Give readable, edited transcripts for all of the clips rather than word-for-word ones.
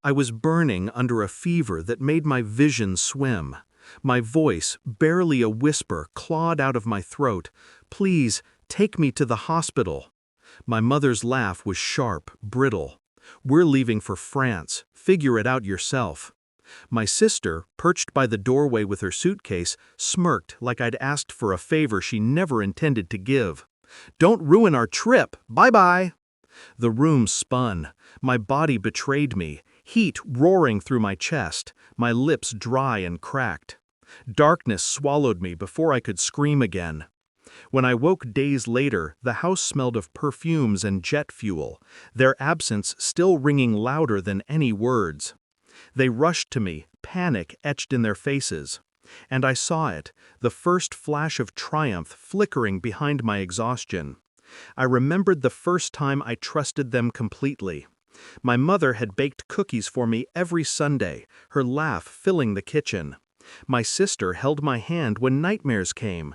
I was burning under a fever that made my vision swim. My voice, barely a whisper, clawed out of my throat. "Please, take me to the hospital." My mother's laugh was sharp, brittle. "We're leaving for France. Figure it out yourself." My sister, perched by the doorway with her suitcase, smirked like I'd asked for a favor she never intended to give. "Don't ruin our trip! Bye-bye!" The room spun. My body betrayed me, heat roaring through my chest, my lips dry and cracked. Darkness swallowed me before I could scream again. When I woke days later, the house smelled of perfumes and jet fuel, their absence still ringing louder than any words. They rushed to me, panic etched in their faces. And I saw it, the first flash of triumph flickering behind my exhaustion. I remembered the first time I trusted them completely. My mother had baked cookies for me every Sunday, her laugh filling the kitchen. My sister held my hand when nightmares came.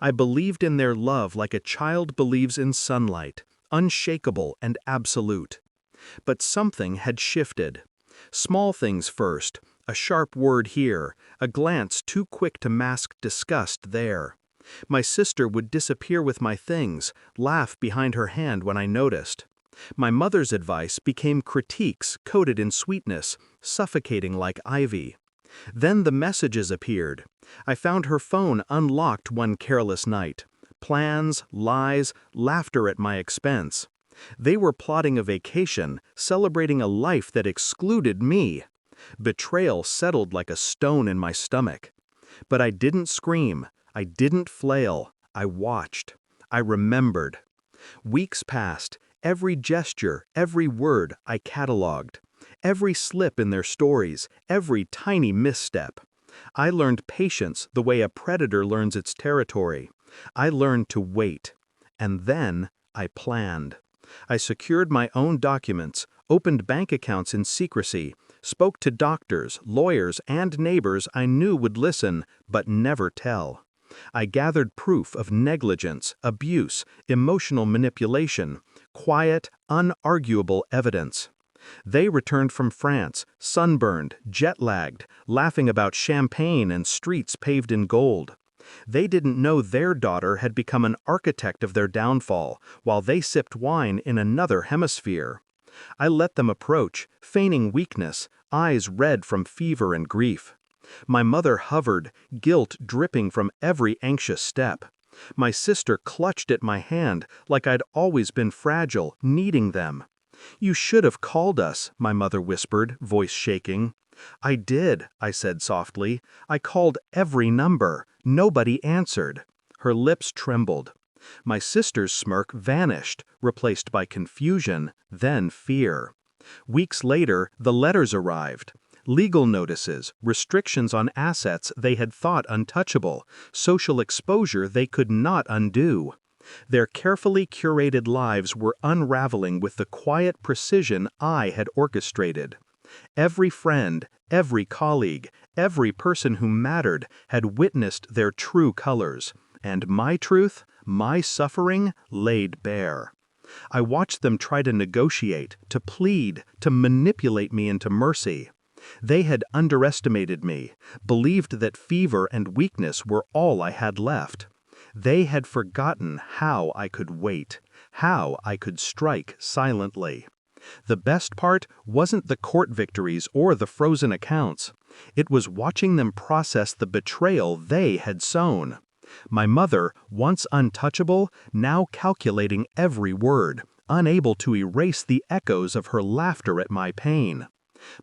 I believed in their love like a child believes in sunlight, unshakable and absolute. But something had shifted. Small things first, a sharp word here, a glance too quick to mask disgust there. My sister would disappear with my things, laugh behind her hand when I noticed. My mother's advice became critiques coated in sweetness, suffocating like ivy. Then the messages appeared. I found her phone unlocked one careless night. Plans, lies, laughter at my expense. They were plotting a vacation, celebrating a life that excluded me. Betrayal settled like a stone in my stomach. But I didn't scream. I didn't flail. I watched. I remembered. Weeks passed. Every gesture, every word I cataloged. Every slip in their stories, every tiny misstep. I learned patience the way a predator learns its territory. I learned to wait. And then I planned. I secured my own documents, opened bank accounts in secrecy, spoke to doctors, lawyers, and neighbors I knew would listen, but never tell. I gathered proof of negligence, abuse, emotional manipulation, quiet, unarguable evidence. They returned from France, sunburned, jet-lagged, laughing about champagne and streets paved in gold. They didn't know their daughter had become an architect of their downfall, while they sipped wine in another hemisphere. I let them approach, feigning weakness, eyes red from fever and grief. My mother hovered, guilt dripping from every anxious step. My sister clutched at my hand like I'd always been fragile, needing them. "You should have called us," my mother whispered, voice shaking. "I did," I said softly. "I called every number. Nobody answered." Her lips trembled. My sister's smirk vanished, replaced by confusion, then fear. Weeks later, the letters arrived. Legal notices, restrictions on assets they had thought untouchable, social exposure they could not undo. Their carefully curated lives were unraveling with the quiet precision I had orchestrated. Every friend, every colleague, every person who mattered had witnessed their true colors, and my truth, my suffering, laid bare. I watched them try to negotiate, to plead, to manipulate me into mercy. They had underestimated me, believed that fever and weakness were all I had left. They had forgotten how I could wait, how I could strike silently. The best part wasn't the court victories or the frozen accounts. It was watching them process the betrayal they had sown. My mother, once untouchable, now calculating every word, unable to erase the echoes of her laughter at my pain.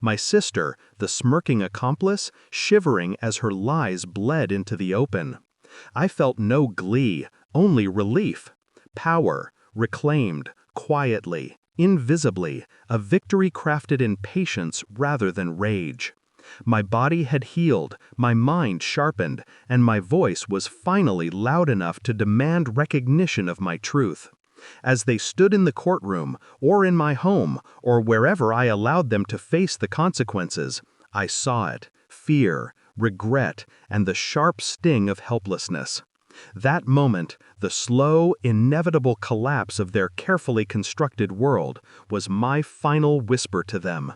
My sister, the smirking accomplice, shivering as her lies bled into the open. I felt no glee, only relief. Power, reclaimed, quietly, invisibly, a victory crafted in patience rather than rage. My body had healed, my mind sharpened, and my voice was finally loud enough to demand recognition of my truth. As they stood in the courtroom, or in my home, or wherever I allowed them to face the consequences, I saw it, fear, regret, and the sharp sting of helplessness. That moment, the slow, inevitable collapse of their carefully constructed world, was my final whisper to them.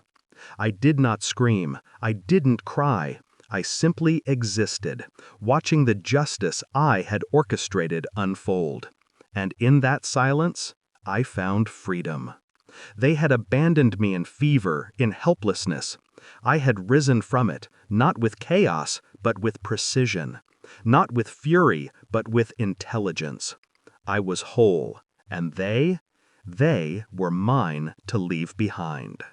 I did not scream, I didn't cry. I simply existed, watching the justice I had orchestrated unfold. And in that silence, I found freedom. They had abandoned me in fever, in helplessness. I had risen from it, not with chaos, but with precision. Not with fury, but with intelligence. I was whole, and they were mine to leave behind.